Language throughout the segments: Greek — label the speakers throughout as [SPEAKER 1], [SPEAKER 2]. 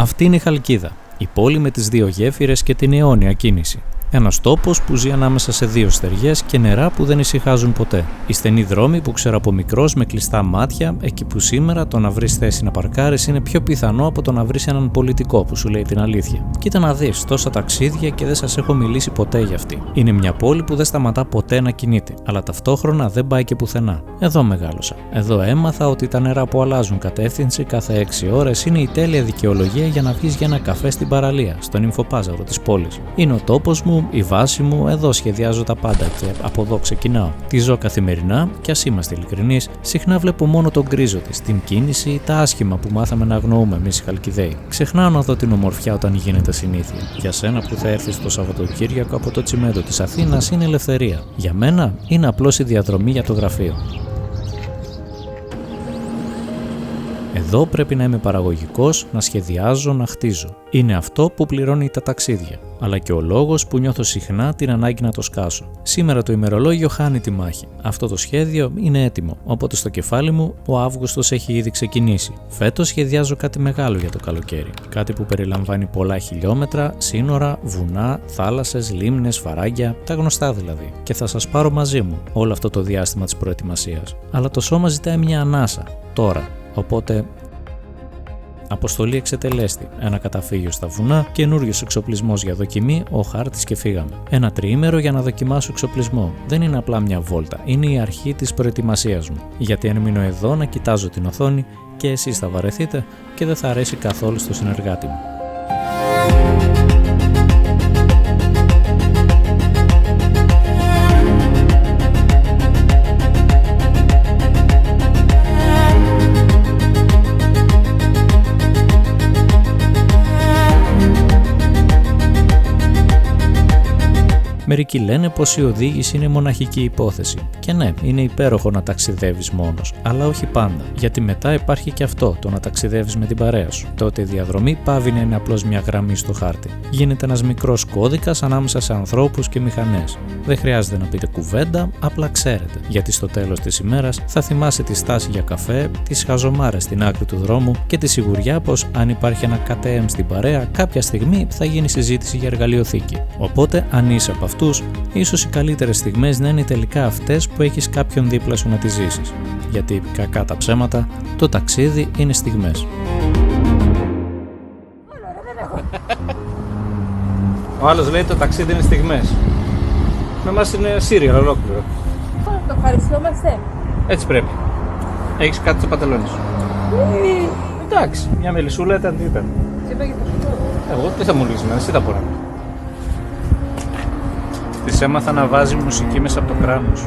[SPEAKER 1] Αυτή είναι η Χαλκίδα, η πόλη με τις δύο γέφυρες και την αιώνια κίνηση. Ένας τόπος που ζει ανάμεσα σε δύο στεριές και νερά που δεν ησυχάζουν ποτέ. Οι στενοί δρόμοι που ξέρω από μικρός με κλειστά μάτια, εκεί που σήμερα το να βρεις θέση να παρκάρεις είναι πιο πιθανό από το να βρεις έναν πολιτικό που σου λέει την αλήθεια. Κοίτα να δεις, τόσα ταξίδια και δεν σας έχω μιλήσει ποτέ για αυτή. Είναι μια πόλη που δεν σταματά ποτέ να κινείται, αλλά ταυτόχρονα δεν πάει και πουθενά. Εδώ μεγάλωσα. Εδώ έμαθα ότι τα νερά που αλλάζουν κατεύθυνση κάθε 6 ώρες είναι η τέλεια δικαιολογία για να βγεις για ένα καφέ στην παραλία, στον Υμφοπάζαρο της πόλης. Είναι ο τόπος μου, η βάση μου, εδώ σχεδιάζω τα πάντα και από εδώ ξεκινάω. Τη ζω καθημερινά και ας είμαστε ειλικρινείς, συχνά βλέπω μόνο τον γκρίζο της, την κίνηση, τα άσχημα που μάθαμε να αγνοούμε εμείς οι Χαλκιδαίοι. Ξεχνάω να δω την ομορφιά όταν γίνεται συνήθεια. Για σένα που θα έρθεις το Σαββατοκύριακο από το τσιμέντο της Αθήνας είναι ελευθερία. Για μένα είναι απλώς η διαδρομή για το γραφείο. Εδώ πρέπει να είμαι παραγωγικός, να σχεδιάζω, να χτίζω. Είναι αυτό που πληρώνει τα ταξίδια, αλλά και ο λόγος που νιώθω συχνά την ανάγκη να το σκάσω. Σήμερα το ημερολόγιο χάνει τη μάχη. Αυτό το σχέδιο είναι έτοιμο, οπότε στο κεφάλι μου ο Αύγουστος έχει ήδη ξεκινήσει. Φέτος σχεδιάζω κάτι μεγάλο για το καλοκαίρι. Κάτι που περιλαμβάνει πολλά χιλιόμετρα, σύνορα, βουνά, θάλασσες, λίμνες, φαράγγια, τα γνωστά δηλαδή. Και θα σας πάρω μαζί μου όλο αυτό το διάστημα της προετοιμασίας. Αλλά το σώμα ζητάει μια ανάσα, τώρα. Οπότε, αποστολή εξετελέστη. Ένα καταφύγιο στα βουνά, καινούριος εξοπλισμός για δοκιμή, ο χάρτης και φύγαμε. Ένα τριήμερο για να δοκιμάσω εξοπλισμό. Δεν είναι απλά μια βόλτα, είναι η αρχή της προετοιμασίας μου. Γιατί αν μείνω εδώ να κοιτάζω την οθόνη και εσείς θα βαρεθείτε και δεν θα αρέσει καθόλου στο συνεργάτη μου. Μερικοί λένε πως η οδήγηση είναι μοναχική υπόθεση. Και ναι, είναι υπέροχο να ταξιδεύεις μόνος, αλλά όχι πάντα. Γιατί μετά υπάρχει και αυτό, το να ταξιδεύεις με την παρέα σου. Τότε η διαδρομή πάβει να είναι απλώς μια γραμμή στο χάρτη. Γίνεται ένας μικρός κώδικας ανάμεσα σε ανθρώπους και μηχανές. Δεν χρειάζεται να πείτε κουβέντα, απλά ξέρετε. Γιατί στο τέλος της ημέρας θα θυμάσαι τη στάση για καφέ, τις χαζομάρες στην άκρη του δρόμου και τη σιγουριά πως αν υπάρχει ένα KTM στην παρέα, κάποια στιγμή θα γίνει συζήτηση για εργαλειοθήκη. Οπότε, αν είσαι από αυτούς, ίσως οι καλύτερες στιγμές να είναι τελικά αυτές που έχεις κάποιον δίπλα σου να τις ζήσεις. Γιατί, κακά τα ψέματα, το ταξίδι είναι στιγμές.
[SPEAKER 2] Ο άλλος λέει το ταξίδι είναι στιγμές. Με εμάς είναι σύριαλ ολόκληρο.
[SPEAKER 3] Το ευχαριστούμαστε.
[SPEAKER 2] Έτσι πρέπει. Έχεις κάτι στο παντελόνι σου. Εντάξει, μια μελισσούλα ήταν τι ήταν. Εγώ τι θα μου λύσουμε, εσύ θα μπορώ. Της έμαθα να βάζει μουσική μέσα από το κράνος.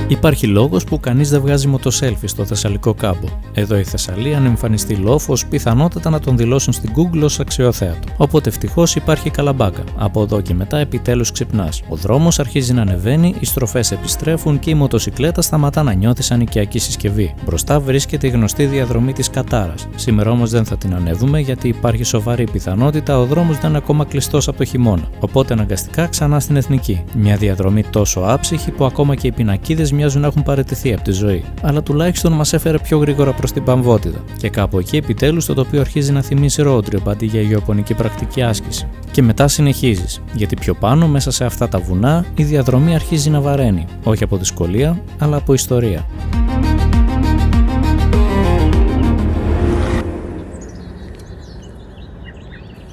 [SPEAKER 1] Υπάρχει λόγος που κανείς δεν βγάζει μοτοσέλφι στο Θεσσαλικό κάμπο. Εδώ η Θεσσαλία, αν εμφανιστεί λόφος, πιθανότατα να τον δηλώσουν στην Google ως αξιοθέατο. Οπότε ευτυχώς υπάρχει καλαμπάκα. Από εδώ και μετά επιτέλους ξυπνάς. Ο δρόμος αρχίζει να ανεβαίνει, οι στροφές επιστρέφουν και η μοτοσικλέτα σταματά να νιώθει σαν οικιακή συσκευή. Μπροστά βρίσκεται η γνωστή διαδρομή της Κατάρας. Σήμερα όμως δεν θα την ανέβουμε γιατί υπάρχει σοβαρή πιθανότητα ο δρόμος να είναι ακόμα κλειστός από το χειμώνα. Οπότε αναγκαστικά ξανά στην Εθνική. Μια διαδρομή τόσο άψυχη που ακόμα και οι πινακίδες μοιάζουν να έχουν παραιτηθεί από τη ζωή. Αλλά τουλάχιστον μας έφερε πιο γρήγορα προς την Παμβότιδα. Και κάπου εκεί επιτέλους το τοπίο αρχίζει να θυμίσει road trip αντί για γεωπονική πρακτική άσκηση. Και μετά συνεχίζεις, γιατί πιο πάνω μέσα σε αυτά τα βουνά η διαδρομή αρχίζει να βαραίνει. Όχι από δυσκολία, αλλά από ιστορία.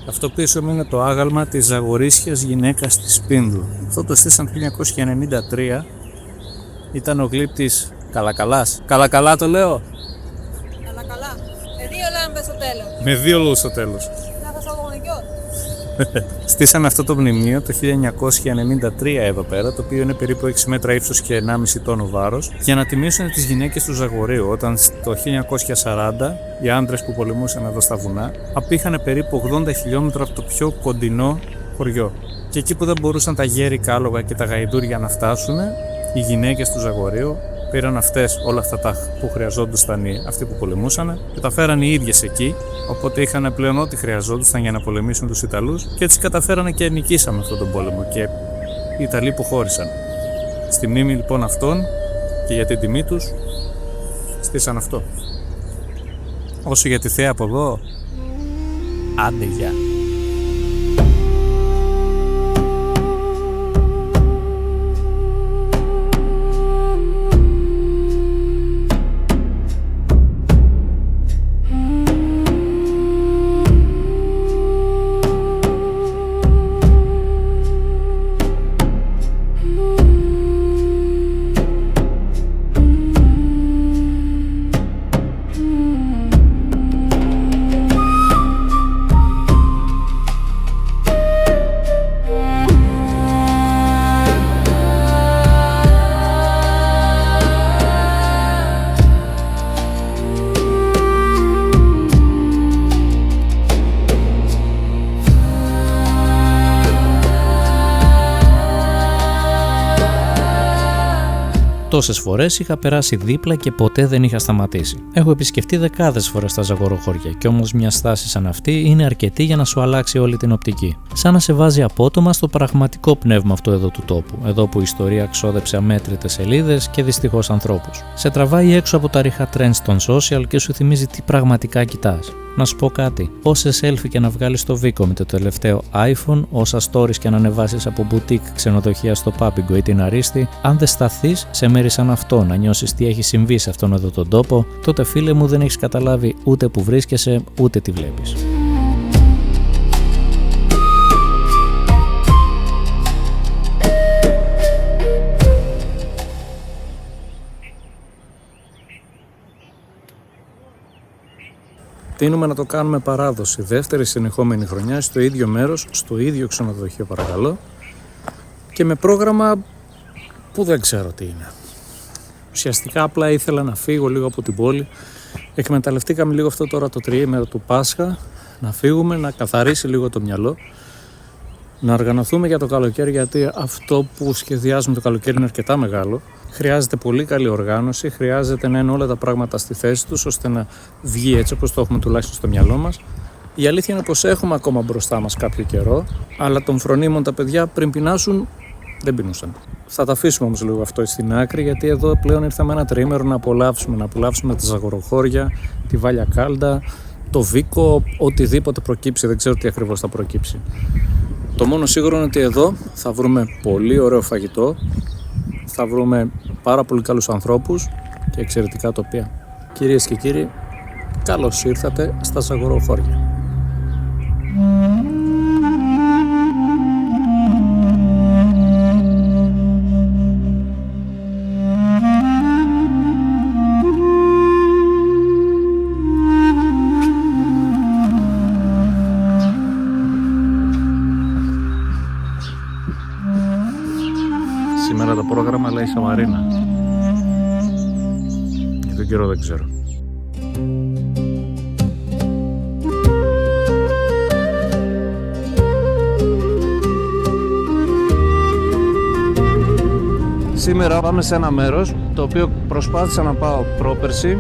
[SPEAKER 4] Αυτό πίσω μου είναι το άγαλμα της Ζαγορίσιας γυναίκας της Πίνδου. Αυτό το στήσαν το 1993. Ήταν ο γλύπτης Καλακαλάς. Καλακαλά το λέω.
[SPEAKER 3] Καλακαλά. Με 2 λάμπες στο τέλος.
[SPEAKER 4] Με 2 λόγους στο τέλος. Στήσαμε αυτό το μνημείο το 1993 εδώ πέρα, το οποίο είναι περίπου 6 μέτρα ύψος και 1,5 τόνο βάρος, για να τιμήσουν τις γυναίκες του Ζαγορείου, όταν το 1940 οι άντρες που πολεμούσαν εδώ στα βουνά απήχαν περίπου 80 χιλιόμετρα από το πιο κοντινό χωριό. Και εκεί που δεν μπορούσαν τα γέρικα άλογα και τα γαϊδούρια να φτάσουν, οι γυναίκες του Ζαγορείου πήραν αυτές όλα αυτά τα που χρειαζόντουσαν αυτοί που πολεμούσαν και τα φέραν οι ίδιες εκεί, οπότε είχαν πλέον ό,τι χρειαζόντουσαν για να πολεμήσουν τους Ιταλούς και έτσι καταφέρανε και νικήσαμε αυτόν τον πόλεμο και οι Ιταλοί που χώρισαν. Στη μνήμη λοιπόν αυτών και για την τιμή τους στήσαν αυτό. Όσο για τη θέα από εδώ, άντε γεια.
[SPEAKER 1] Τόσες φορές είχα περάσει δίπλα και ποτέ δεν είχα σταματήσει. Έχω επισκεφτεί δεκάδες φορές τα ζαγοροχώρια, κι όμως μια στάση σαν αυτή είναι αρκετή για να σου αλλάξει όλη την οπτική. Σαν να σε βάζει απότομα στο πραγματικό πνεύμα αυτό εδώ του τόπου, εδώ που η ιστορία ξόδεψε αμέτρητες σελίδες και δυστυχώς ανθρώπους. Σε τραβάει έξω από τα ρίχα trends των social και σου θυμίζει τι πραγματικά κοιτάς. Να σου πω κάτι, όσες selfie και να βγάλεις στο Βίκο με το τελευταίο iPhone, όσα stories και να ανεβάσεις από boutique, ξενοδοχεία στο Πάπιγκο ή την Αρίστη, αν δεν σταθείς σε μέρη σαν αυτό να νιώσεις τι έχει συμβεί σε αυτόν εδώ τον τόπο, τότε φίλε μου δεν έχεις καταλάβει ούτε που βρίσκεσαι ούτε τι βλέπεις.
[SPEAKER 4] Τείνουμε να το κάνουμε παράδοση, δεύτερη συνεχόμενη χρονιά, στο ίδιο μέρος, στο ίδιο ξενοδοχείο παρακαλώ, και με πρόγραμμα που δεν ξέρω τι είναι. Ουσιαστικά απλά ήθελα να φύγω λίγο από την πόλη. Εκμεταλλευτήκαμε λίγο αυτό τώρα το τριήμερο του Πάσχα, να φύγουμε, να καθαρίσει λίγο το μυαλό, να οργανωθούμε για το καλοκαίρι, γιατί αυτό που σχεδιάζουμε το καλοκαίρι είναι αρκετά μεγάλο. Χρειάζεται πολύ καλή οργάνωση, χρειάζεται να είναι όλα τα πράγματα στη θέση τους, ώστε να βγει έτσι όπως το έχουμε τουλάχιστον στο μυαλό μας. Η αλήθεια είναι πως έχουμε ακόμα μπροστά μας κάποιο καιρό, αλλά των φρονίμων τα παιδιά πριν πεινάσουν δεν πεινούσαν. Θα τα αφήσουμε όμως λίγο αυτό στην άκρη, γιατί εδώ πλέον ήρθαμε ένα τριήμερο να απολαύσουμε τα ζαγοροχώρια, τη Βάλια Κάλντα, το Βίκο, οτιδήποτε προκύψει, δεν ξέρω τι ακριβώς θα προκύψει. Το μόνο σίγουρο είναι ότι εδώ θα βρούμε πολύ ωραίο φαγητό, θα βρούμε πάρα πολύ καλούς ανθρώπους και εξαιρετικά τοπία. Κυρίες και κύριοι, καλώς ήρθατε στα ζαγοροχώρια. Σήμερα το πρόγραμμα λέει Σαμαρίνα. Για τον καιρό δεν ξέρω. Σήμερα πάμε σε ένα μέρος το οποίο προσπάθησα να πάω πρόπερση.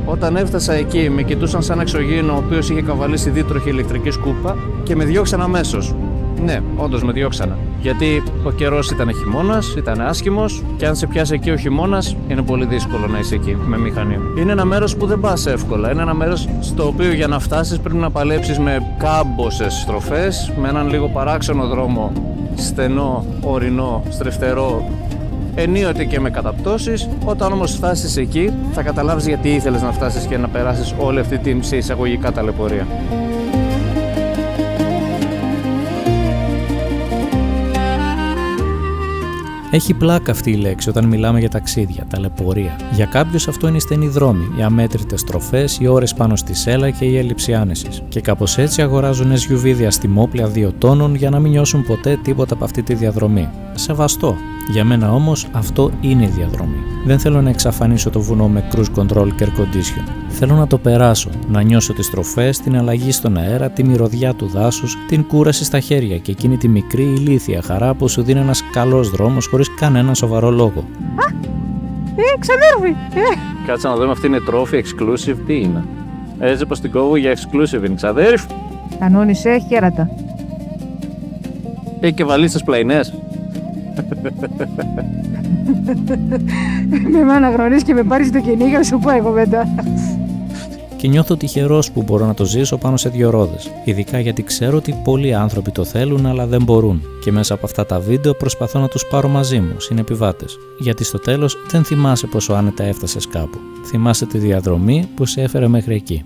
[SPEAKER 4] Όταν έφτασα εκεί με κοιτούσαν σαν εξωγήινο, ο οποίος είχε καβαλήσει δίτροχη ηλεκτρική σκούπα και με διώξαν αμέσως. Ναι, όντως με διώξανε. Γιατί ο καιρός ήταν χειμώνας, ήταν άσχημος και αν σε πιάσει εκεί ο χειμώνας είναι πολύ δύσκολο να είσαι εκεί με μηχανή. Είναι ένα μέρος που δεν πας εύκολα. Είναι ένα μέρος στο οποίο για να φτάσεις πρέπει να παλέψεις με κάμποσες στροφές, με έναν λίγο παράξενο δρόμο, στενό, ορεινό, στρεφτερό, ενίοτε και με καταπτώσεις. Όταν όμως φτάσεις εκεί θα καταλάβεις γιατί ήθελες να φτάσεις και να περάσεις όλη αυτή την σε εισαγωγικά ταλαιπωρία.
[SPEAKER 1] Έχει πλάκα αυτή η λέξη όταν μιλάμε για ταξίδια, ταλαιπωρία. Για κάποιους αυτό είναι οι στενοί δρόμοι, οι αμέτρητες στροφές, οι ώρες πάνω στη σέλα και η έλλειψη άνεσης. Και κάπως έτσι αγοράζουν SUV διαστημόπλια 2 τόνων για να μην νιώσουν ποτέ τίποτα από αυτή τη διαδρομή. Σεβαστό. Για μένα όμως αυτό είναι η διαδρομή. Δεν θέλω να εξαφανίσω το βουνό με cruise control και air condition. Θέλω να το περάσω, να νιώσω τις στροφές, την αλλαγή στον αέρα, τη μυρωδιά του δάσους, την κούραση στα χέρια και εκείνη τη μικρή ηλίθια χαρά που σου δίνει ένας καλός δρόμος χωρίς κανέναν σοβαρό λόγο.
[SPEAKER 3] Ξενέρβει!
[SPEAKER 2] Κάτσε να δούμε, αυτή είναι trophy exclusive, τι είναι. Έτσι πως την κόβω για exclusive είναι, ξαδέρφ.
[SPEAKER 3] Κανόνισε, χέρατα.
[SPEAKER 2] Έχει και βαλίτσες πλαϊνές.
[SPEAKER 3] Με μάνα γνωρίζεις και με πάρεις το κυνήγι, να σου πω εγώ μετά.
[SPEAKER 1] Και νιώθω τυχερός που μπορώ να το ζήσω πάνω σε 2 ρόδες. Ειδικά γιατί ξέρω ότι πολλοί άνθρωποι το θέλουν αλλά δεν μπορούν. Και μέσα από αυτά τα βίντεο προσπαθώ να τους πάρω μαζί μου, συνεπιβάτες. Γιατί στο τέλος δεν θυμάσαι πόσο άνετα έφτασες κάπου. Θυμάσαι τη διαδρομή που σε έφερε μέχρι εκεί.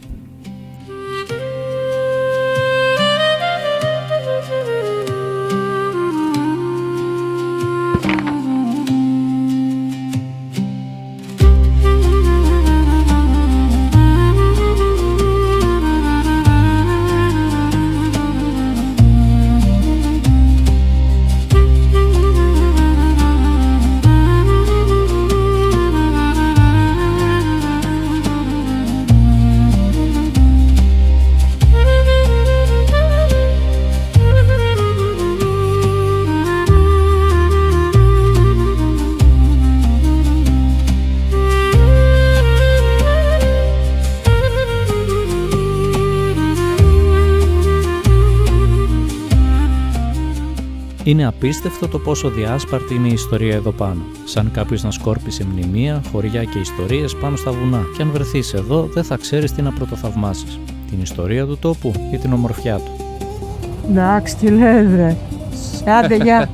[SPEAKER 1] Είναι απίστευτο το πόσο διάσπαρτη είναι η ιστορία εδώ πάνω. Σαν κάποιος να σκόρπισε μνημεία, χωριά και ιστορίες πάνω στα βουνά. Και αν βρεθείς εδώ, δεν θα ξέρεις τι να πρωτοθαυμάσεις. Την ιστορία του τόπου ή την ομορφιά του.
[SPEAKER 3] Εντάξει, τι λες ρε. Άντε γεια.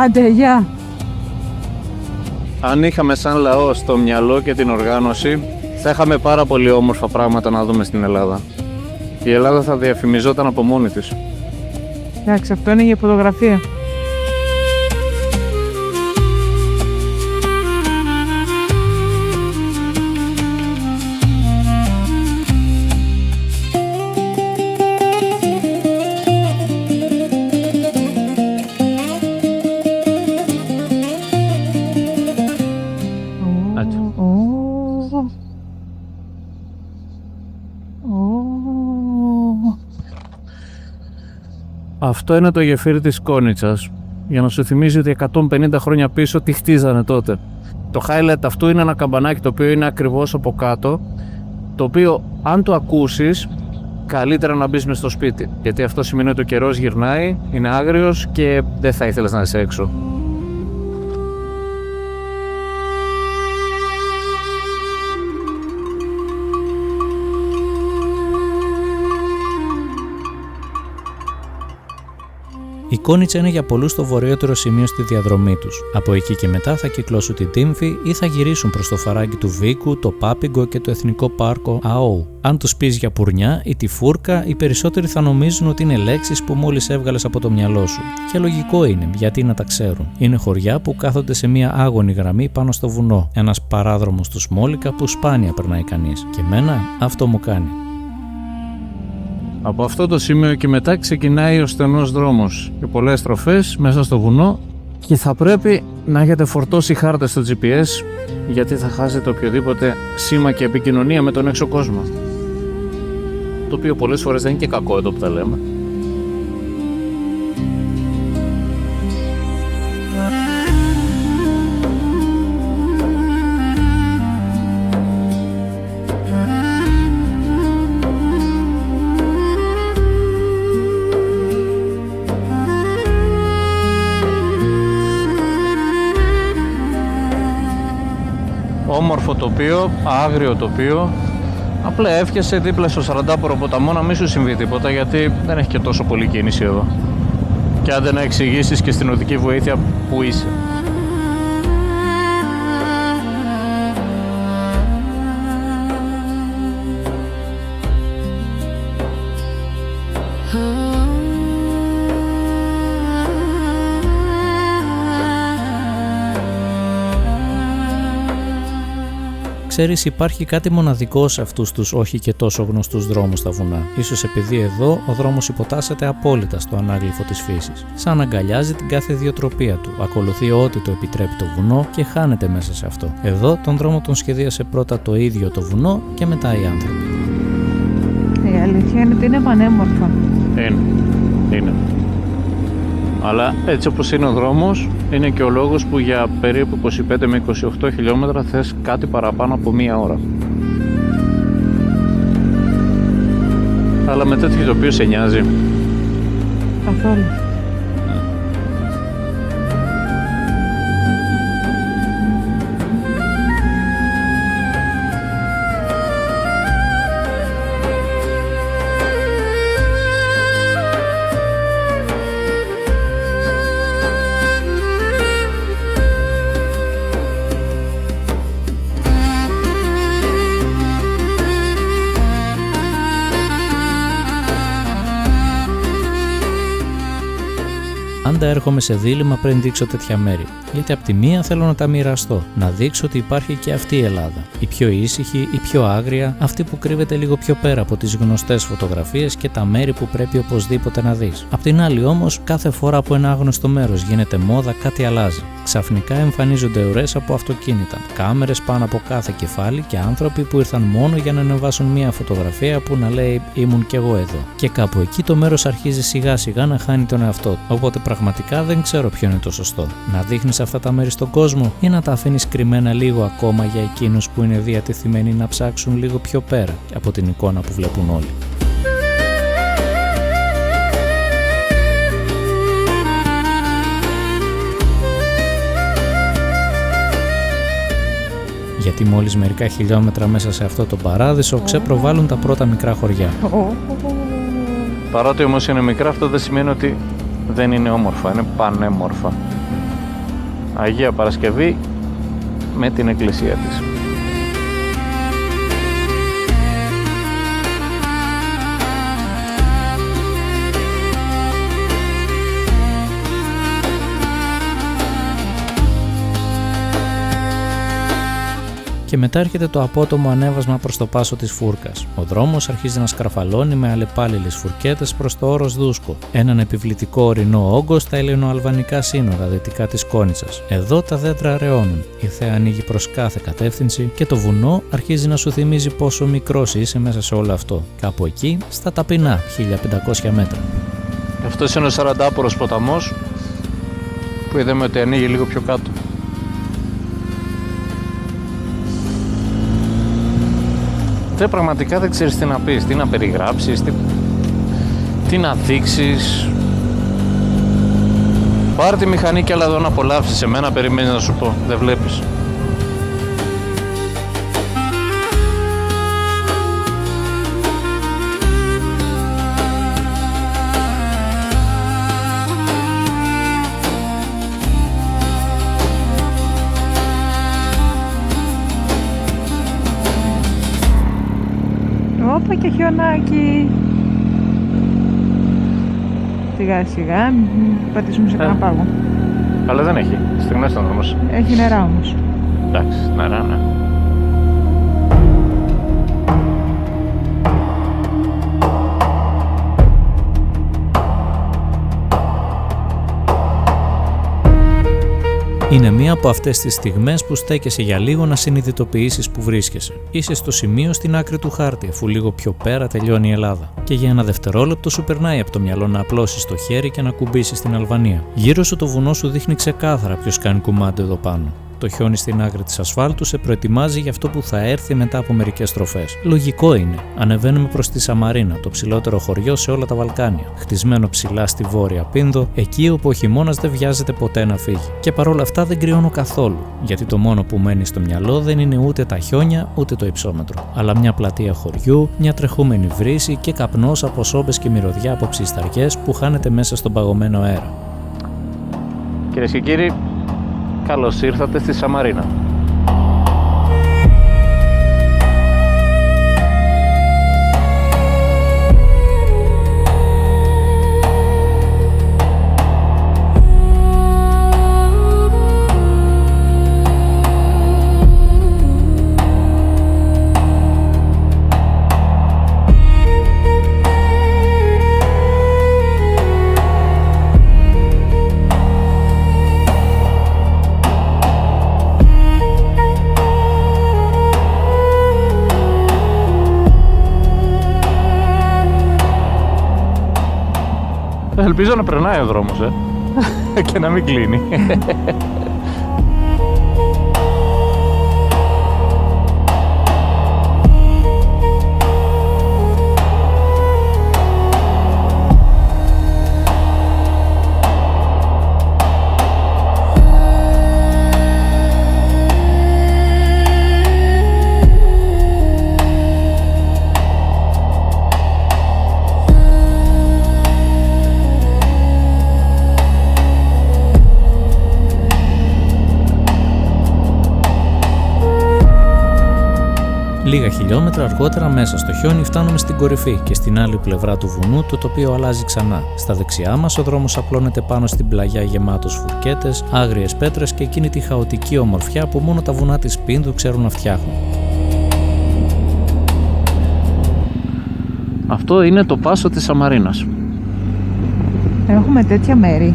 [SPEAKER 3] Άντε γεια.
[SPEAKER 2] Αν είχαμε σαν λαό στο μυαλό και την οργάνωση, θα είχαμε πάρα πολύ όμορφα πράγματα να δούμε στην Ελλάδα. Η Ελλάδα θα διαφημιζόταν από μόνη της.
[SPEAKER 3] Εντάξει, αυτό είναι για φωτογραφία.
[SPEAKER 2] Αυτό είναι το γεφύρι της Κόνιτσας, για να σου θυμίζει ότι 150 χρόνια πίσω τι χτίζανε τότε. Το highlight αυτού είναι ένα καμπανάκι το οποίο είναι ακριβώς από κάτω, το οποίο αν το ακούσεις, καλύτερα να μπεις μες στο σπίτι, γιατί αυτό σημαίνει ότι ο καιρός γυρνάει, είναι άγριος και δεν θα ήθελες να είσαι έξω.
[SPEAKER 1] Η Κόνιτσα είναι για πολλούς το βορειότερο σημείο στη διαδρομή τους. Από εκεί και μετά θα κυκλώσουν την Τύμφη ή θα γυρίσουν προς το φαράγγι του Βίκου, το Πάπιγκο και το Εθνικό Πάρκο ΑΟ. Αν τους πεις για πουρνιά ή τη φούρκα, οι περισσότεροι θα νομίζουν ότι είναι λέξεις που μόλις έβγαλες από το μυαλό σου. Και λογικό είναι, γιατί να τα ξέρουν. Είναι χωριά που κάθονται σε μια άγωνη γραμμή πάνω στο βουνό. Ένας παράδρομος του Σμόλικα που σπάνια περνάει κανείς. Και εμένα αυτό μου κάνει.
[SPEAKER 2] Από αυτό το σημείο και μετά ξεκινάει ο στενός δρόμος και πολλές στροφές μέσα στο βουνό και θα πρέπει να έχετε φορτώσει χάρτες στο GPS γιατί θα χάσετε οποιοδήποτε σήμα και επικοινωνία με τον έξω κόσμο. Το οποίο πολλές φορές δεν είναι και κακό εδώ που τα λέμε. Όμορφο τοπίο, άγριο τοπίο. Απλά έφτιασε δίπλα στο Σαραντάπορο ποταμό να μην σου συμβεί τίποτα γιατί δεν έχει και τόσο πολύ κίνηση εδώ. Και άντε να εξηγήσεις και στην οδική βοήθεια που είσαι.
[SPEAKER 1] Ξέρεις, υπάρχει κάτι μοναδικό σε αυτούς τους όχι και τόσο γνωστούς δρόμους στα βουνά. Ίσως επειδή εδώ ο δρόμος υποτάσσεται απόλυτα στο ανάγλυφο της φύσης. Σαν αγκαλιάζει την κάθε ιδιοτροπία του, ακολουθεί ό,τι το επιτρέπει το βουνό και χάνεται μέσα σε αυτό. Εδώ τον δρόμο τον σχεδίασε πρώτα το ίδιο το βουνό και μετά οι άνθρωποι.
[SPEAKER 5] Η αλήθεια είναι ότι είναι πανέμορφα.
[SPEAKER 2] Είναι. Αλλά έτσι όπως είναι ο δρόμος, είναι και ο λόγος που για περίπου 25 με 28 χιλιόμετρα θες κάτι παραπάνω από μία ώρα. Αλλά με τέτοιο τοπίο σε νοιάζει?
[SPEAKER 5] Καθόλου.
[SPEAKER 1] Πάντα έρχομαι σε δίλημμα πριν δείξω τέτοια μέρη. Γιατί απ' τη μία θέλω να τα μοιραστώ, να δείξω ότι υπάρχει και αυτή η Ελλάδα. Η πιο ήσυχη, η πιο άγρια, αυτή που κρύβεται λίγο πιο πέρα από τις γνωστές φωτογραφίες και τα μέρη που πρέπει οπωσδήποτε να δεις. Απ' την άλλη όμως, κάθε φορά που ένα άγνωστο μέρος γίνεται μόδα, κάτι αλλάζει. Ξαφνικά εμφανίζονται ουρές από αυτοκίνητα, κάμερες πάνω από κάθε κεφάλι και άνθρωποι που ήρθαν μόνο για να ανεβάσουν μια φωτογραφία που να λέει «Ήμουν κι εγώ εδώ». Και κάπου εκεί το μέρος αρχίζει σιγά σιγά να χάνει τον εαυτό του. Οπότε πραγματικά δεν ξέρω ποιο είναι το σωστό. Να δείχνεις αυτά τα μέρη στον κόσμο ή να τα αφήνεις κρυμμένα λίγο ακόμα για εκείνους που είναι διατεθειμένοι να ψάξουν λίγο πιο πέρα από την εικόνα που βλέπουν όλοι. Γιατί μόλις μερικά χιλιόμετρα μέσα σε αυτό το παράδεισο ξεπροβάλλουν τα πρώτα μικρά χωριά.
[SPEAKER 2] Παρότι όμως είναι μικρά, αυτό δεν σημαίνει ότι δεν είναι όμορφα, είναι πανέμορφα. Αγία Παρασκευή με την εκκλησία της.
[SPEAKER 1] Και μετά έρχεται το απότομο ανέβασμα προς το πάσο της φούρκας. Ο δρόμος αρχίζει να σκαρφαλώνει με αλλεπάλληλες φουρκέτες προς το όρος Δούσκο, έναν επιβλητικό ορεινό όγκο στα ελληνοαλβανικά σύνορα δυτικά της Κόνιτσας. Εδώ τα δέντρα αραιώνουν, η θέα ανοίγει προς κάθε κατεύθυνση και το βουνό αρχίζει να σου θυμίζει πόσο μικρός είσαι μέσα σε όλο αυτό. Κάπου εκεί, στα ταπεινά 1500 μέτρα.
[SPEAKER 2] Αυτός είναι ο 40άπορος ποταμός που είδαμε ότι ανοίγει λίγο πιο κάτω. Πραγματικά δεν ξέρεις τι να πεις, τι να περιγράψεις, τι να δείξεις. Πάρε τη μηχανή και έλα εδώ να απολαύσεις. Εμένα περιμένεις να σου πω, δεν βλέπεις.
[SPEAKER 5] Όπα και χιονάκι. Σιγά σιγά, μην πατήσουμε σε κανένα πάγο.
[SPEAKER 2] Αλλά δεν έχει, στιγμές τον δρόμος.
[SPEAKER 5] Έχει νερά όμως.
[SPEAKER 2] Εντάξει, νερά, ναι.
[SPEAKER 1] Είναι μία από αυτές τις στιγμές που στέκεσαι για λίγο να συνειδητοποιήσεις που βρίσκεσαι. Είσαι στο σημείο στην άκρη του χάρτη, αφού λίγο πιο πέρα τελειώνει η Ελλάδα. Και για ένα δευτερόλεπτο σου περνάει από το μυαλό να απλώσεις το χέρι και να κουμπίσεις στην Αλβανία. Γύρω σου το βουνό σου δείχνει ξεκάθαρα ποιος κάνει κουμάντο εδώ πάνω. Το χιόνι στην άκρη της ασφάλτου σε προετοιμάζει για αυτό που θα έρθει μετά από μερικές στροφές. Λογικό είναι. Ανεβαίνουμε προς τη Σαμαρίνα, το ψηλότερο χωριό σε όλα τα Βαλκάνια. Χτισμένο ψηλά στη βόρεια Πίνδο, εκεί όπου ο χειμώνας δεν βιάζεται ποτέ να φύγει. Και παρόλα αυτά δεν κρυώνω καθόλου, γιατί το μόνο που μένει στο μυαλό δεν είναι ούτε τα χιόνια ούτε το υψόμετρο, αλλά μια πλατεία χωριού, μια τρεχούμενη βρύση και καπνός από σόμπες και μυρωδιά από ψισταριές που χάνεται μέσα στον παγωμένο αέρα.
[SPEAKER 2] Κυρίες και κύριοι, καλώς ήρθατε στη Σαμαρίνα. Ελπίζω να περνάει ο δρόμος, και να μην κλείνει.
[SPEAKER 1] Λίγα χιλιόμετρα αργότερα μέσα στο χιόνι φτάνουμε στην κορυφή και στην άλλη πλευρά του βουνού το τοπίο αλλάζει ξανά. Στα δεξιά μας ο δρόμος απλώνεται πάνω στην πλαγιά γεμάτος φουρκέτες, άγριες πέτρες και εκείνη τη χαοτική ομορφιά που μόνο τα βουνά της Πίνδου ξέρουν να φτιάχνουν.
[SPEAKER 2] Αυτό είναι το Πάσο της Σαμαρίνας.
[SPEAKER 5] Έχουμε τέτοια μέρη.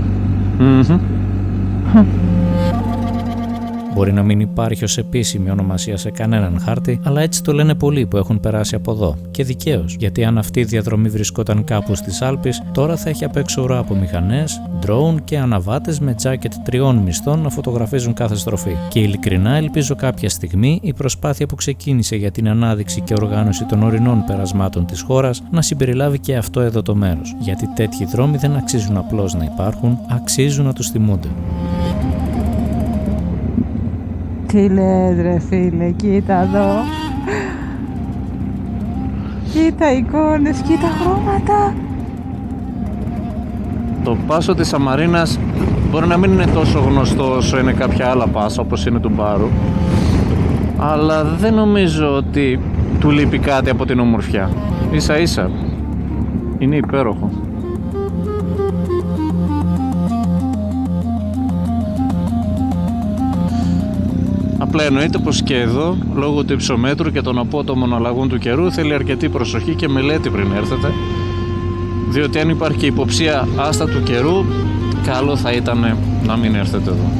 [SPEAKER 1] Μπορεί να μην υπάρχει ως επίσημη ονομασία σε κανέναν χάρτη, αλλά έτσι το λένε πολλοί που έχουν περάσει από εδώ. Και δικαίως, γιατί αν αυτή η διαδρομή βρισκόταν κάπου στις Άλπεις, τώρα θα έχει απ' έξω ουρά από μηχανές, ντρόουν και αναβάτες με τζάκετ 3 μισθών να φωτογραφίζουν κάθε στροφή. Και ειλικρινά ελπίζω κάποια στιγμή η προσπάθεια που ξεκίνησε για την ανάδειξη και οργάνωση των ορεινών περασμάτων της χώρας να συμπεριλάβει και αυτό εδώ το μέρος. Γιατί τέτοιοι δρόμοι δεν αξίζουν απλώς να υπάρχουν, αξίζουν να τους θυμούνται.
[SPEAKER 5] Τι λες ρε φίλε, κοίτα εδώ. Κοίτα εικόνες, κοίτα χρώματα.
[SPEAKER 2] Το Πάσο της Σαμαρίνας μπορεί να μην είναι τόσο γνωστό όσο είναι κάποια άλλα πάσα όπως είναι του Μπάρου, αλλά δεν νομίζω ότι του λείπει κάτι από την ομορφιά. Ίσα ίσα είναι υπέροχο. Απλά εννοείται πως και εδώ, λόγω του υψομέτρου και των απότομων αλλαγών του καιρού, θέλει αρκετή προσοχή και μελέτη πριν έρθετε, διότι αν υπάρχει και υποψία άστα του καιρού, καλό θα ήταν να μην έρθετε εδώ.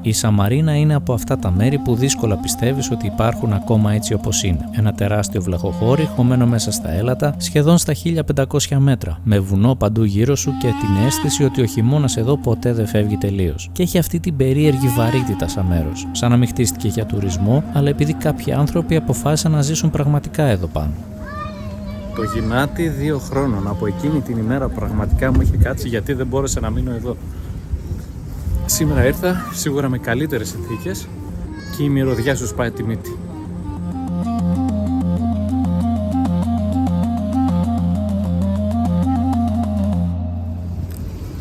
[SPEAKER 1] Η Σαμαρίνα είναι από αυτά τα μέρη που δύσκολα πιστεύεις ότι υπάρχουν ακόμα έτσι όπως είναι. Ένα τεράστιο βλαχοχώρι χωμένο μέσα στα έλατα, σχεδόν στα 1500 μέτρα, με βουνό παντού γύρω σου και την αίσθηση ότι ο χειμώνας εδώ ποτέ δεν φεύγει τελείως. Και έχει αυτή την περίεργη βαρύτητα σαν μέρος. Σαν να μην χτίστηκε για τουρισμό, αλλά επειδή κάποιοι άνθρωποι αποφάσισαν να ζήσουν πραγματικά εδώ πάνω.
[SPEAKER 4] Το γυνάτι 2 χρόνων. Από εκείνη την ημέρα πραγματικά μου είχε κάτσει γιατί δεν μπόρεσα να μείνω εδώ. Σήμερα ήρθα σίγουρα με καλύτερες συνθήκες και η μυρωδιά σου σπάει τη μύτη.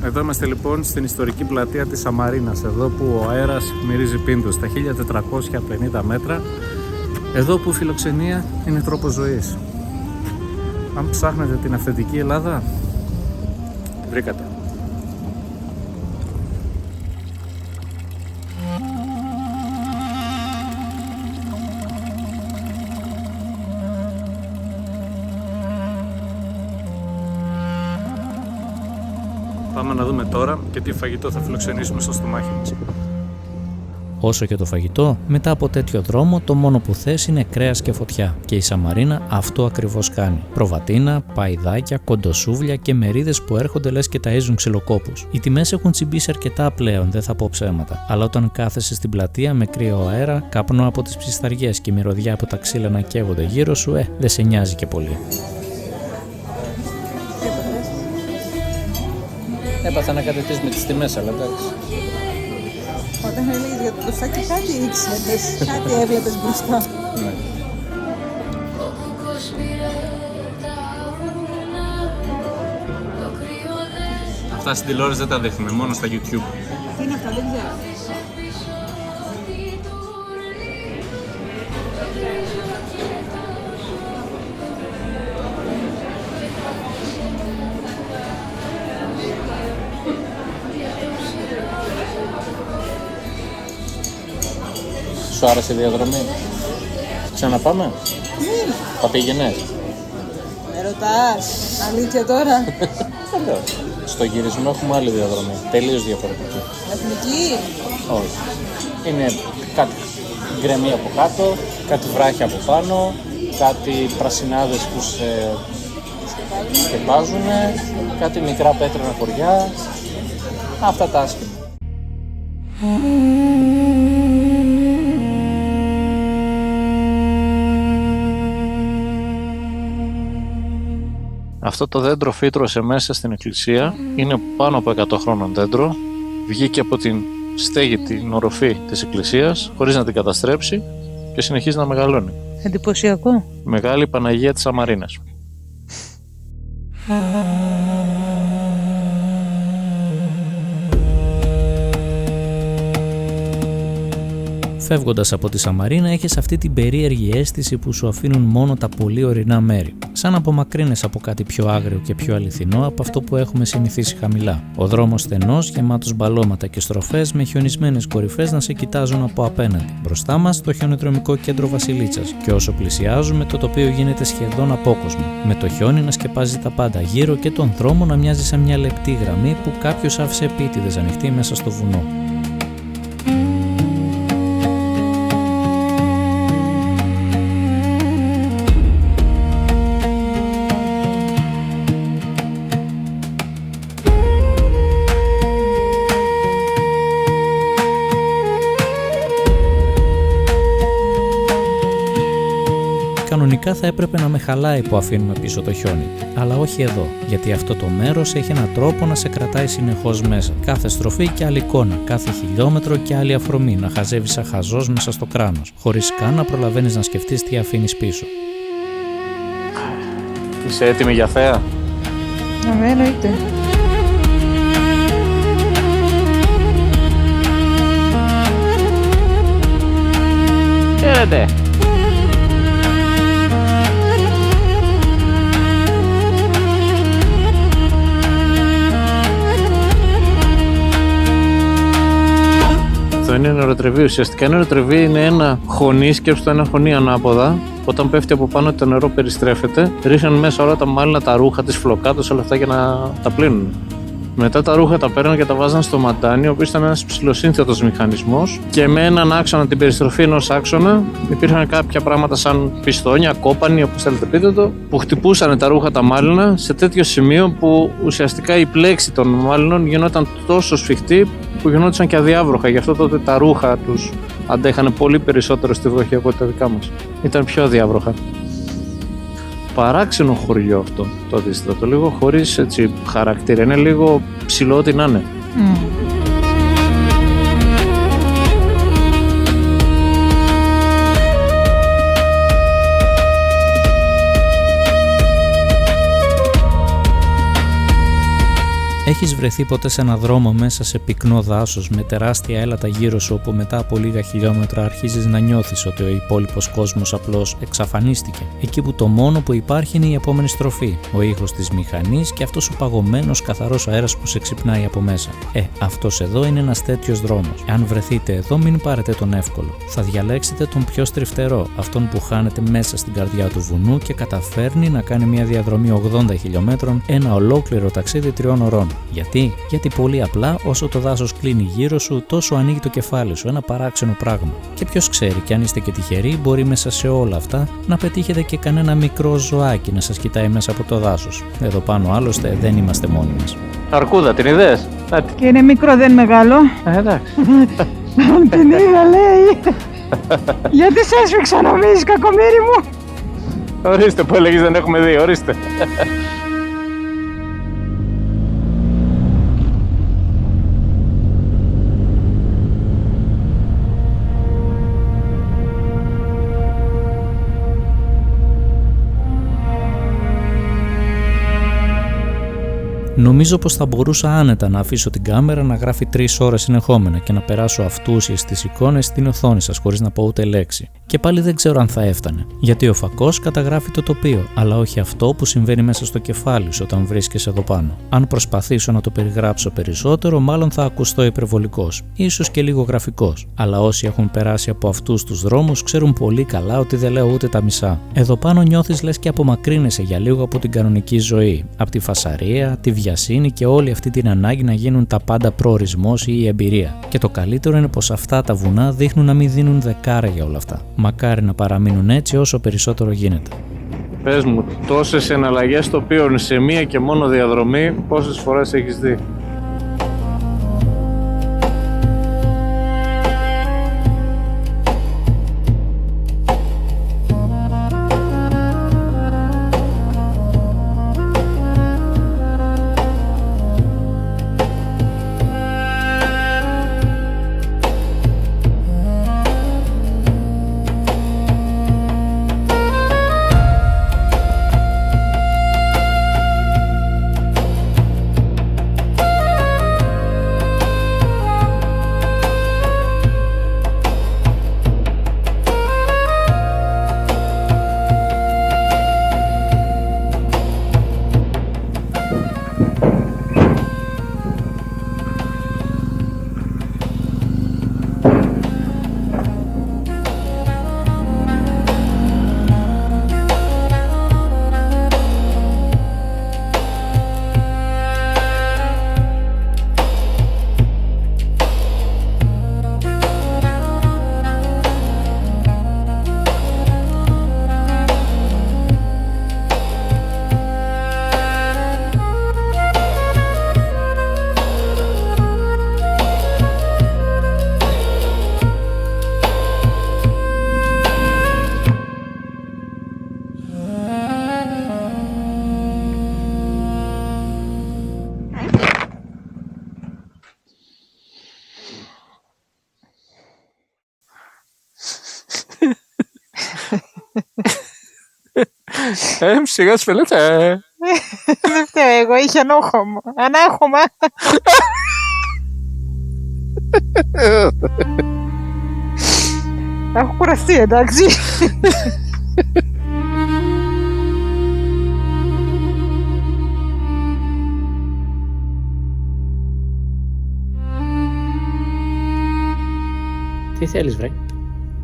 [SPEAKER 4] Εδώ είμαστε λοιπόν στην ιστορική πλατεία της Σαμαρίνας, εδώ που ο αέρας μυρίζει Πίνδου, στα 1450 μέτρα, εδώ που η φιλοξενία είναι τρόπος ζωής. Αν ψάχνετε την αυθεντική Ελλάδα, βρήκατε. Πάμε να δούμε τώρα και τι φαγητό θα φιλοξενήσουμε στο στομάχι μας.
[SPEAKER 1] Όσο και το φαγητό, μετά από τέτοιο δρόμο το μόνο που θες είναι κρέας και φωτιά. Και η Σαμαρίνα αυτό ακριβώς κάνει. Προβατίνα, παϊδάκια, κοντοσούβλια και μερίδες που έρχονται λες και ταΐζουν ξυλοκόπους. Οι τιμές έχουν τσιμπήσει αρκετά πλέον, δεν θα πω ψέματα. Αλλά όταν κάθεσαι στην πλατεία με κρύο αέρα, καπνό από τις ψισταριές και μυρωδιά από τα ξύλα να καίγονται γύρω σου, δεν σε νοιάζει και πολύ. Έπαθα να κατευθείς με τις τιμές, αλλά εντάξει.
[SPEAKER 3] Όταν έλεγες για το τοστάκι κάτι ήξερες, κάτι έβλεπες μπροστά.
[SPEAKER 1] Ναι.
[SPEAKER 4] Αυτά στην τηλεόραση δεν τα δείχνουμε, μόνο στα YouTube.
[SPEAKER 3] Τι είναι αυτά, δεν ξέρω.
[SPEAKER 1] Σου άρεσε η διαδρομή? Ξαναπάμε? Θα πήγαινες?
[SPEAKER 3] Ρωτάς, αλήθεια τώρα.
[SPEAKER 4] Στο γυρισμό έχουμε άλλη διαδρομή, τελείως διαφορετική.
[SPEAKER 3] Εθνική.
[SPEAKER 4] Όχι. Είναι κάτι γκρεμί από κάτω, κάτι βράχια από πάνω, κάτι πρασινάδες που σε σκεπάζουν, κάτι μικρά πέτρινα χωριά. Αυτά τα άσχημα.
[SPEAKER 2] Αυτό το δέντρο φύτρωσε μέσα στην εκκλησία, είναι πάνω από 100 χρόνων δέντρο, βγήκε από την στέγη, την οροφή της εκκλησίας, χωρίς να την καταστρέψει και συνεχίζει να μεγαλώνει.
[SPEAKER 5] Εντυπωσιακό.
[SPEAKER 2] Μεγάλη Παναγία της Σαμαρίνας.
[SPEAKER 1] Φεύγοντας από τη Σαμαρίνα, έχεις αυτή την περίεργη αίσθηση που σου αφήνουν μόνο τα πολύ ορεινά μέρη. Σαν να απομακρύνεσαι από κάτι πιο άγριο και πιο αληθινό από αυτό που έχουμε συνηθίσει χαμηλά. Ο δρόμος στενός, γεμάτος μπαλώματα και στροφές με χιονισμένες κορυφές να σε κοιτάζουν από απέναντι. Μπροστά μας το χιονοδρομικό κέντρο Βασιλίτσας, και όσο πλησιάζουμε, το τοπίο γίνεται σχεδόν απόκοσμο. Με το χιόνι να σκεπάζει τα πάντα γύρω και τον δρόμο να μοιάζει σαν μια λεπτή γραμμή που κάποιος άφησε επίτηδες ανοιχτή μέσα στο βουνό. Κανονικά θα έπρεπε να με χαλάει που αφήνουμε πίσω το χιόνι, αλλά όχι εδώ, γιατί αυτό το μέρος έχει έναν τρόπο να σε κρατάει συνεχώς μέσα. Κάθε στροφή και άλλη εικόνα, κάθε χιλιόμετρο και άλλη αφρομή να χαζεύεις σαν χαζός μέσα στο κράνος, χωρίς καν να προλαβαίνεις να σκεφτείς τι αφήνεις πίσω.
[SPEAKER 2] Είσαι έτοιμη για θέα?
[SPEAKER 5] Ναι, εννοείται.
[SPEAKER 2] Χαίρετε! Αυτό είναι νεροτρεβί. Ουσιαστικά νεροτρεβί είναι ένα χωνί, σκέψτε ένα χωνί ανάποδα. Όταν πέφτει από πάνω το νερό περιστρέφεται, ρίχνουν μέσα όλα τα μάλινα, τα ρούχα, τις φλοκάτες, όλα αυτά για να τα πλύνουν. Μετά τα ρούχα τα παίρναν και τα βάζαν στο μαντάνι, ο οποίος ήταν ένας ψηλοσύνθετος μηχανισμός, και με έναν άξονα, την περιστροφή ενός άξονα, υπήρχαν κάποια πράγματα σαν πιστόνια, κόπανοι, όπως θέλετε πείτε το, που χτυπούσαν τα ρούχα τα μάλινα σε τέτοιο σημείο που ουσιαστικά η πλέξη των μάλινων γινόταν τόσο σφιχτή που γινόντουσαν και αδιάβροχα. Γι' αυτό τότε τα ρούχα τους αντέχανε πολύ περισσότερο στη βροχή από τα δικά μας. Ήταν πιο αδιάβροχα. Παράξενο χωριό αυτό το αντίστατο, λίγο χωρίς έτσι χαρακτήρα, είναι λίγο ψηλό ό,τι να είναι.
[SPEAKER 1] Έχεις βρεθεί ποτέ σε ένα δρόμο μέσα σε πυκνό δάσος με τεράστια έλατα γύρω σου, όπου μετά από λίγα χιλιόμετρα αρχίζεις να νιώθεις ότι ο υπόλοιπος κόσμος απλώς εξαφανίστηκε? Εκεί που το μόνο που υπάρχει είναι η επόμενη στροφή, ο ήχος της μηχανής και αυτός ο παγωμένος καθαρός αέρας που σε ξυπνάει από μέσα. Αυτός εδώ είναι ένας τέτοιος δρόμος. Αν βρεθείτε εδώ, μην πάρετε τον εύκολο. Θα διαλέξετε τον πιο στριφτερό, αυτόν που χάνεται μέσα στην καρδιά του βουνού και καταφέρνει να κάνει μια διαδρομή 80 χιλιόμετρων, ένα ολόκληρο ταξίδι 3 ωρών. Γιατί πολύ απλά, όσο το δάσος κλείνει γύρω σου, τόσο ανοίγει το κεφάλι σου, ένα παράξενο πράγμα. Και ποιος ξέρει, κι αν είστε και τυχεροί, μπορεί μέσα σε όλα αυτά να πετύχετε και κανένα μικρό ζωάκι να σας κοιτάει μέσα από το δάσος. Εδώ πάνω άλλωστε δεν είμαστε μόνοι μας.
[SPEAKER 2] Αρκούδα, την είδες?
[SPEAKER 5] Και είναι μικρό, δεν είναι μεγάλο.
[SPEAKER 2] Εντάξει.
[SPEAKER 5] Την είδα, λέει. Γιατί σε έσφιξα, νομίζεις, κακομοίρη μου?
[SPEAKER 2] Ορίστε που έλεγες δεν έχουμε δει, ορίστε.
[SPEAKER 1] Νομίζω Νομίζω πως θα μπορούσα άνετα να αφήσω την κάμερα να γράφει 3 ώρες συνεχόμενα και να περάσω αυτούσιες τις εικόνες στην οθόνη σας χωρίς να πω ούτε λέξη. Και πάλι δεν ξέρω αν θα έφτανε. Γιατί ο φακός καταγράφει το τοπίο, αλλά όχι αυτό που συμβαίνει μέσα στο κεφάλι σου όταν βρίσκεσαι εδώ πάνω. Αν προσπαθήσω να το περιγράψω περισσότερο, μάλλον θα ακουστώ υπερβολικός, ίσως και λίγο γραφικός. Αλλά όσοι έχουν περάσει από αυτούς τους δρόμους ξέρουν πολύ καλά ότι δεν λέω ούτε τα μισά. Εδώ πάνω νιώθεις λες και απομακρύνεσαι για λίγο από την κανονική ζωή, από τη φασαρία, τη βιασύνη και όλη αυτή την ανάγκη να γίνουν τα πάντα προορισμός ή η εμπειρία. Και το καλύτερο είναι πως αυτά τα βουνά δείχνουν να μην δίνουν δεκάρα για όλα αυτά. Μακάρι να παραμείνουν έτσι όσο περισσότερο γίνεται.
[SPEAKER 2] Πες μου, τόσες εναλλαγές τοπίων σε μία και μόνο διαδρομή, πόσες φορές έχεις δει? Σιγά σφελέτε.
[SPEAKER 3] Δεν φταίω εγώ, είχε ανάχωμα. Ανάχωμα. Έχω κουραστεί, εντάξει.
[SPEAKER 1] Τι θέλεις βρε?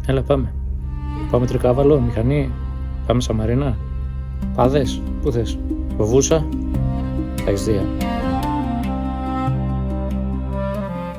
[SPEAKER 1] Έλα πάμε. Πάμε Τρικάβαλο, μηχανή. Πάμε Σαμαρίνα. Πάδες, πού θες? Βούσα. Θα έχεις δει.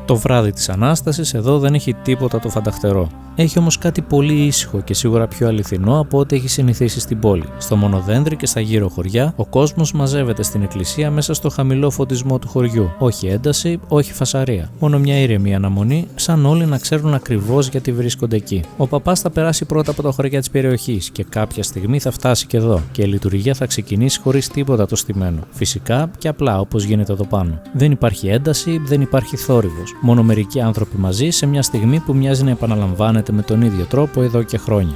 [SPEAKER 1] Το βράδυ της Ανάστασης εδώ δεν έχει τίποτα το φανταχτερό. Έχει όμως κάτι πολύ ήσυχο και σίγουρα πιο αληθινό από ό,τι έχει συνηθίσει στην πόλη. Στο Μονοδένδρη και στα γύρω χωριά, ο κόσμος μαζεύεται στην εκκλησία μέσα στο χαμηλό φωτισμό του χωριού. Όχι ένταση, όχι φασαρία. Μόνο μια ήρεμη αναμονή, σαν όλοι να ξέρουν ακριβώς γιατί βρίσκονται εκεί. Ο παπάς θα περάσει πρώτα από τα χωριά της περιοχής και κάποια στιγμή θα φτάσει και εδώ. Και η λειτουργία θα ξεκινήσει χωρίς τίποτα το στημένο. Φυσικά και απλά όπως γίνεται εδώ πάνω. Δεν υπάρχει ένταση, δεν υπάρχει θόρυβος. Μόνο μερικοί άνθρωποι μαζί σε μια στιγμή που μοιάζει να επαναλαμβάνεται με τον ίδιο τρόπο εδώ και χρόνια.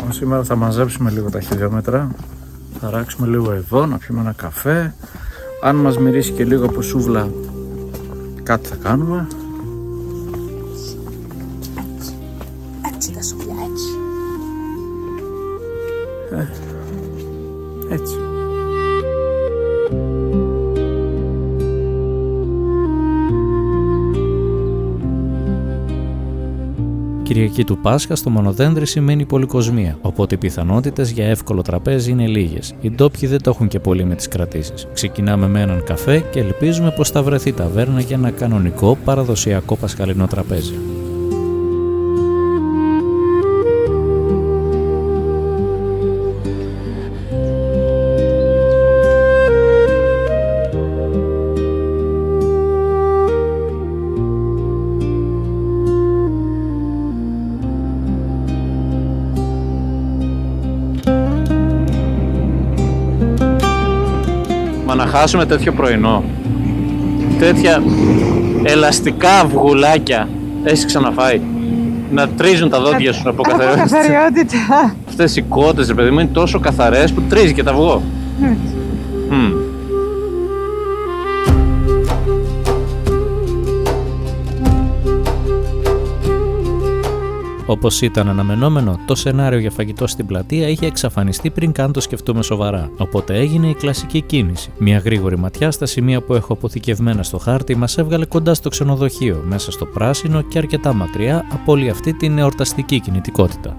[SPEAKER 4] Σήμερα θα μαζέψουμε λίγο τα χιλιόμετρα, θα ράξουμε λίγο εδώ, να πιούμε ένα καφέ. Αν μας μυρίσει και λίγο από σούβλα, κάτι θα κάνουμε.
[SPEAKER 3] Έτσι τα σουβλιά, έτσι.
[SPEAKER 4] Έτσι.
[SPEAKER 1] Κυριακή του Πάσχα στο Μονοδένδρη σημαίνει πολυκοσμία, οπότε οι πιθανότητες για εύκολο τραπέζι είναι λίγες. Οι ντόπιοι δεν το έχουν και πολύ με τις κρατήσεις. Ξεκινάμε με έναν καφέ και ελπίζουμε πως θα βρεθεί ταβέρνα για ένα κανονικό παραδοσιακό πασχαλινό τραπέζι.
[SPEAKER 2] Να χάσουμε τέτοιο πρωινό, τέτοια ελαστικά αυγουλάκια έχεις ξαναφάει, να τρίζουν τα δόντια σου από
[SPEAKER 5] καθαριότητα.
[SPEAKER 2] Αυτές οι κότες, ρε παιδί μου, είναι τόσο καθαρές που τρίζει και τα αυγό.
[SPEAKER 1] Όπως ήταν αναμενόμενο, το σενάριο για φαγητό στην πλατεία είχε εξαφανιστεί πριν καν το σκεφτούμε σοβαρά. Οπότε έγινε η κλασική κίνηση. Μια γρήγορη ματιά στα σημεία που έχω αποθηκευμένα στο χάρτη μας έβγαλε κοντά στο ξενοδοχείο, μέσα στο πράσινο και αρκετά μακριά από όλη αυτή την εορταστική κινητικότητα.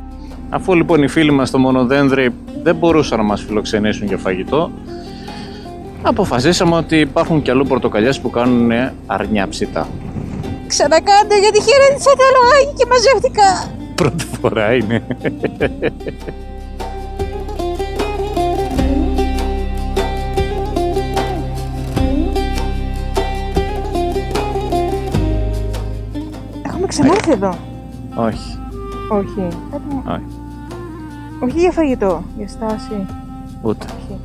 [SPEAKER 2] Αφού λοιπόν οι φίλοι μας στο Μονοδένδρη δεν μπορούσαν να μας φιλοξενήσουν για φαγητό, αποφασίσαμε ότι υπάρχουν κι αλλού πορτοκαλιές που κάνουν αρνιά ψητά.
[SPEAKER 3] Ξανακάντε γιατί χαιρέτησα το λογάκι και μαζεύτηκα.
[SPEAKER 2] Πρώτη φορά είναι.
[SPEAKER 3] Έχουμε ξανάρθει εδώ.
[SPEAKER 2] Όχι.
[SPEAKER 3] Όχι.
[SPEAKER 2] Όχι.
[SPEAKER 3] Όχι για φαγητό, για στάση.
[SPEAKER 2] Ούτε.
[SPEAKER 3] Όχι.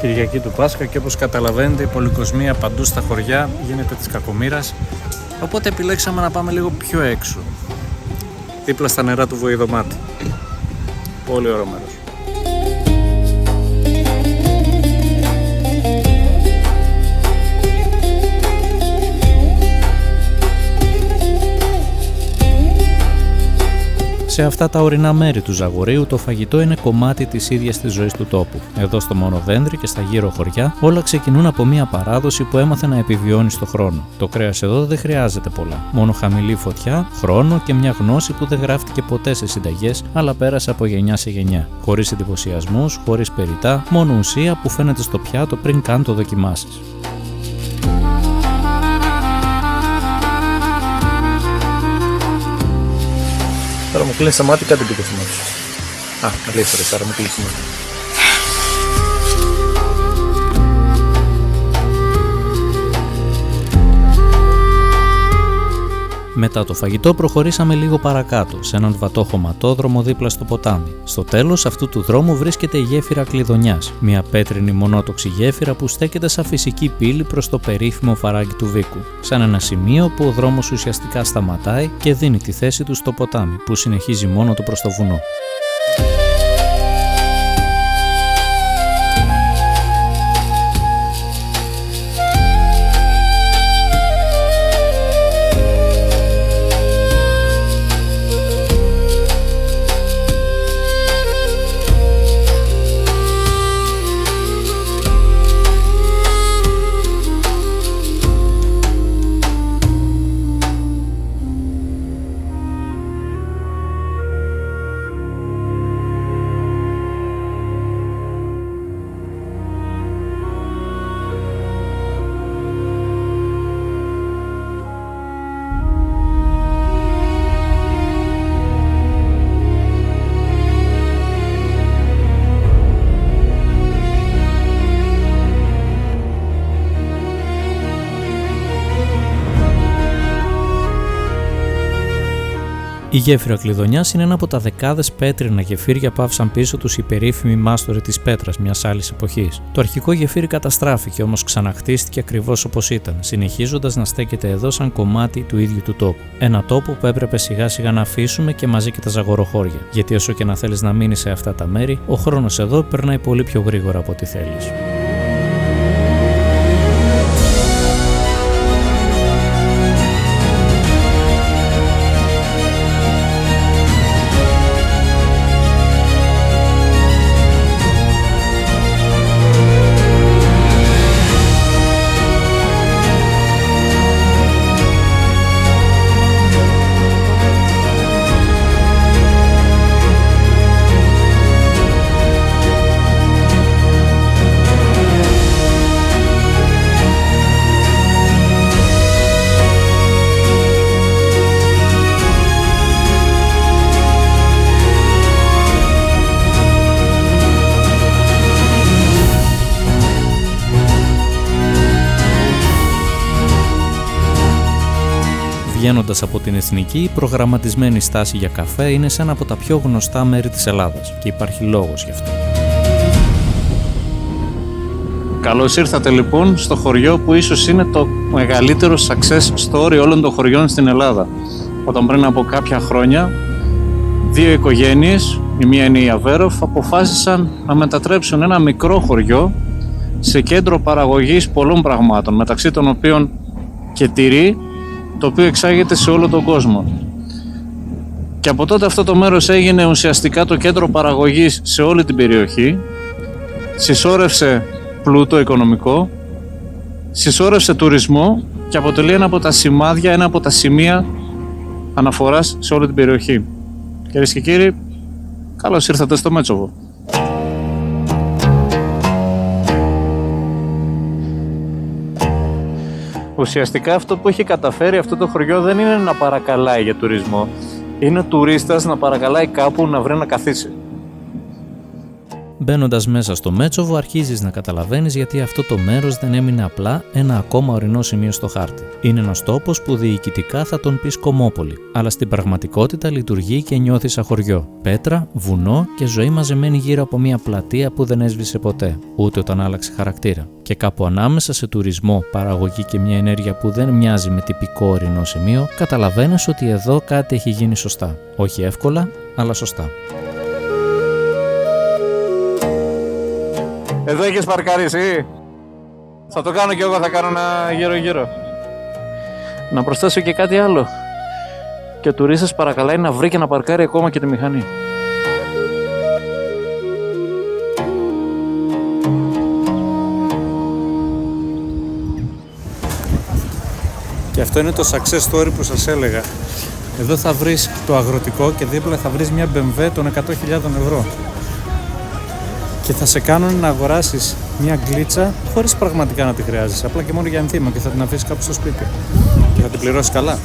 [SPEAKER 4] Κυριακή του Πάσχα και όπως καταλαβαίνετε η πολυκοσμία παντού στα χωριά γίνεται της κακομοίρας, οπότε επιλέξαμε να πάμε λίγο πιο έξω, δίπλα στα νερά του Βοηδομάτη. Πολύ ωραίο μέρος.
[SPEAKER 1] Σε αυτά τα ορεινά μέρη του Ζαγορείου το φαγητό είναι κομμάτι της ίδιας της ζωής του τόπου. Εδώ στο Μονοδένδρη και στα γύρω χωριά όλα ξεκινούν από μια παράδοση που έμαθε να επιβιώνει στο χρόνο. Το κρέας εδώ δεν χρειάζεται πολλά. Μόνο χαμηλή φωτιά, χρόνο και μια γνώση που δεν γράφτηκε ποτέ σε συνταγές αλλά πέρασε από γενιά σε γενιά. Χωρίς εντυπωσιασμούς, χωρίς περιτά, μόνο ουσία που φαίνεται στο πιάτο πριν καν το δοκιμάσεις.
[SPEAKER 4] Τώρα μου κλείνει τα μάτια, κάτι και το θυμάμαι. Αλήθεια, τώρα μου κλείνει τα μάτια.
[SPEAKER 1] Μετά το φαγητό προχωρήσαμε λίγο παρακάτω, σε έναν βατό χωματόδρομο δίπλα στο ποτάμι. Στο τέλος αυτού του δρόμου βρίσκεται η γέφυρα Κλειδονιάς, μια πέτρινη μονότοξη γέφυρα που στέκεται σαν φυσική πύλη προς το περίφημο φαράγγι του Βίκου. Σαν ένα σημείο που ο δρόμος ουσιαστικά σταματάει και δίνει τη θέση του στο ποτάμι, που συνεχίζει μόνο του προς το βουνό. Η γέφυρα Κλειδονιάς είναι ένα από τα δεκάδες πέτρινα γεφύρια που άφησαν πίσω τους οι περίφημοι μάστοροι της πέτρας μιας άλλης εποχής. Το αρχικό γεφύρι καταστράφηκε, όμως ξαναχτίστηκε ακριβώς όπως ήταν, συνεχίζοντας να στέκεται εδώ σαν κομμάτι του ίδιου του τόπου. Ένα τόπο που έπρεπε σιγά σιγά να αφήσουμε και μαζί και τα ζαγοροχώρια, γιατί όσο και να θέλεις να μείνεις σε αυτά τα μέρη, ο χρόνος εδώ περνάει πολύ πιο γρήγορα από ό,τι θέλεις. Βγαίνοντας από την Εθνική, η προγραμματισμένη στάση για καφέ είναι σε ένα από τα πιο γνωστά μέρη της Ελλάδας και υπάρχει λόγος γι' αυτό.
[SPEAKER 2] Καλώς ήρθατε λοιπόν στο χωριό που ίσως είναι το μεγαλύτερο success story όλων των χωριών στην Ελλάδα. Όταν πριν από κάποια χρόνια, δύο οικογένειες, η μία είναι η Αβέροφ, αποφάσισαν να μετατρέψουν ένα μικρό χωριό σε κέντρο παραγωγής πολλών πραγμάτων, μεταξύ των οποίων και τυρί, το οποίο εξάγεται σε όλο τον κόσμο. Και από τότε αυτό το μέρος έγινε ουσιαστικά το κέντρο παραγωγής σε όλη την περιοχή, συσσόρευσε πλούτο οικονομικό, συσσόρευσε τουρισμό και αποτελεί ένα από τα σημάδια, ένα από τα σημεία αναφοράς σε όλη την περιοχή. Κυρίες και κύριοι, καλώς ήρθατε στο Μέτσοβο. Ουσιαστικά αυτό που έχει καταφέρει αυτό το χωριό δεν είναι να παρακαλάει για τουρισμό, είναι ο τουρίστας να παρακαλάει κάπου να βρει να καθίσει.
[SPEAKER 1] Μπαίνοντας μέσα στο Μέτσοβο, αρχίζεις να καταλαβαίνεις γιατί αυτό το μέρος δεν έμεινε απλά ένα ακόμα ορεινό σημείο στο χάρτη. Είναι ένας τόπος που διοικητικά θα τον πεις κομμόπολη, αλλά στην πραγματικότητα λειτουργεί και νιώθει σαν χωριό. Πέτρα, βουνό και ζωή μαζεμένη γύρω από μια πλατεία που δεν έσβησε ποτέ, ούτε όταν άλλαξε χαρακτήρα. Και κάπου ανάμεσα σε τουρισμό, παραγωγή και μια ενέργεια που δεν μοιάζει με τυπικό ορεινό σημείο, καταλαβαίνεις ότι εδώ κάτι έχει γίνει σωστά. Όχι εύκολα, αλλά σωστά.
[SPEAKER 2] Εδώ έχεις παρκαρίσει. Θα το κάνω κι εγώ, θα κάνω ένα γύρω-γύρω. Να προσθέσω και κάτι άλλο. Και ο τουρίστας παρακαλάει να βρει και να παρκάρει ακόμα και τη μηχανή.
[SPEAKER 4] Και αυτό είναι το success story που σας έλεγα. Εδώ θα βρεις το αγροτικό και δίπλα θα βρεις μια BMW των 100.000 ευρώ. Και θα σε κάνουν να αγοράσεις μια γκλίτσα χωρίς πραγματικά να τη χρειάζεσαι. Απλά και μόνο για ενθύμα και θα την αφήσεις κάπου στο σπίτι. Και θα την πληρώσεις καλά.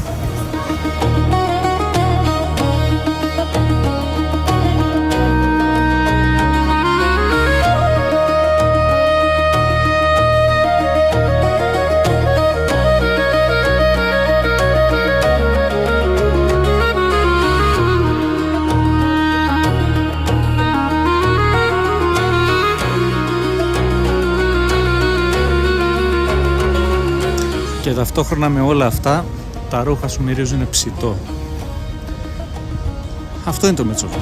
[SPEAKER 4] Και ταυτόχρονα με όλα αυτά, τα ρούχα σου μυρίζουν ψητό. Αυτό είναι το Μέτσοβο.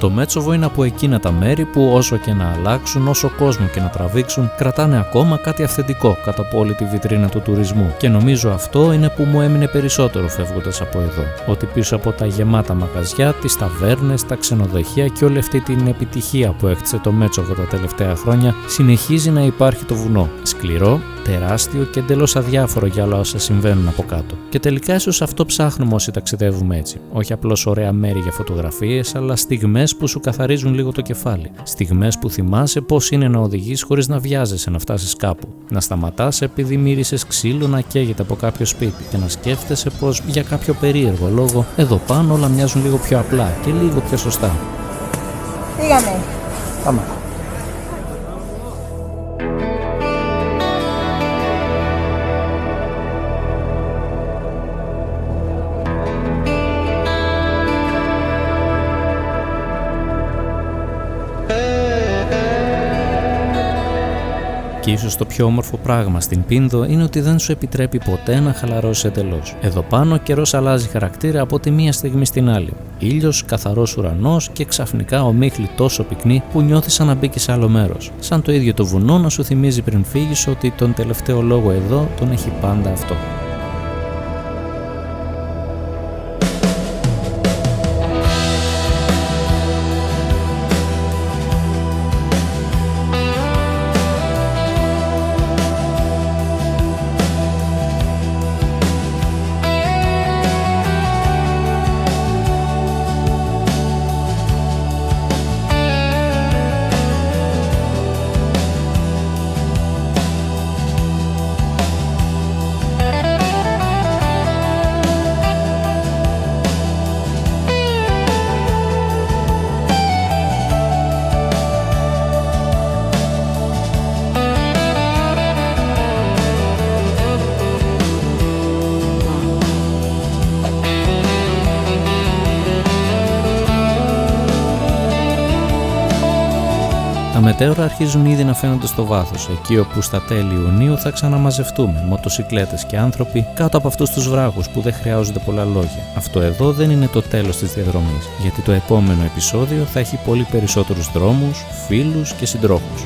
[SPEAKER 1] Το Μέτσοβο είναι από εκείνα τα μέρη που όσο και να αλλάξουν, όσο κόσμο και να τραβήξουν, κρατάνε ακόμα κάτι αυθεντικό κάτω από όλη τη βιτρίνα του τουρισμού. Και νομίζω αυτό είναι που μου έμεινε περισσότερο φεύγοντας από εδώ. Ότι πίσω από τα γεμάτα μαγαζιά, τις ταβέρνες, τα ξενοδοχεία και όλη αυτή την επιτυχία που έκτισε το Μέτσοβο τα τελευταία χρόνια, συνεχίζει να υπάρχει το βουνό. Σκληρό, τεράστιο και εντελώς αδιάφορο για όλα όσα συμβαίνουν από κάτω. Και τελικά ίσως αυτό ψάχνουμε όσοι ταξιδεύουμε έτσι. Όχι απλώς ωραία μέρη για φωτογραφίες, αλλά στιγμές που σου καθαρίζουν λίγο το κεφάλι. Στιγμές που θυμάσαι πώς είναι να οδηγείς χωρίς να βιάζεσαι να φτάσεις κάπου. Να σταματάς επειδή μύρισες ξύλο να καίγεται από κάποιο σπίτι και να σκέφτεσαι πως για κάποιο περίεργο λόγο εδώ πάνω όλα μοιάζουν λίγο πιο απλά και λίγο πιο σωστά.
[SPEAKER 3] Πήγαμε.
[SPEAKER 2] Πάμε.
[SPEAKER 1] Και ίσως το πιο όμορφο πράγμα στην Πίνδο είναι ότι δεν σου επιτρέπει ποτέ να χαλαρώσεις εντελώς. Εδώ πάνω ο καιρός αλλάζει χαρακτήρα από τη μία στιγμή στην άλλη. Ήλιος, καθαρός ουρανός και ξαφνικά ομίχλη τόσο πυκνή που νιώθεις σαν να μπήκες σε άλλο μέρος. Σαν το ίδιο το βουνό να σου θυμίζει πριν φύγεις ότι τον τελευταίο λόγο εδώ τον έχει πάντα αυτό. Τα μετέωρα αρχίζουν ήδη να φαίνονται στο βάθος, εκεί όπου στα τέλη Ιουνίου θα ξαναμαζευτούμε, μοτοσικλέτες και άνθρωποι, κάτω από αυτούς τους βράχους που δεν χρειάζονται πολλά λόγια. Αυτό εδώ δεν είναι το τέλος της διαδρομής, γιατί το επόμενο επεισόδιο θα έχει πολύ περισσότερους δρόμους, φίλους και συντρόφους.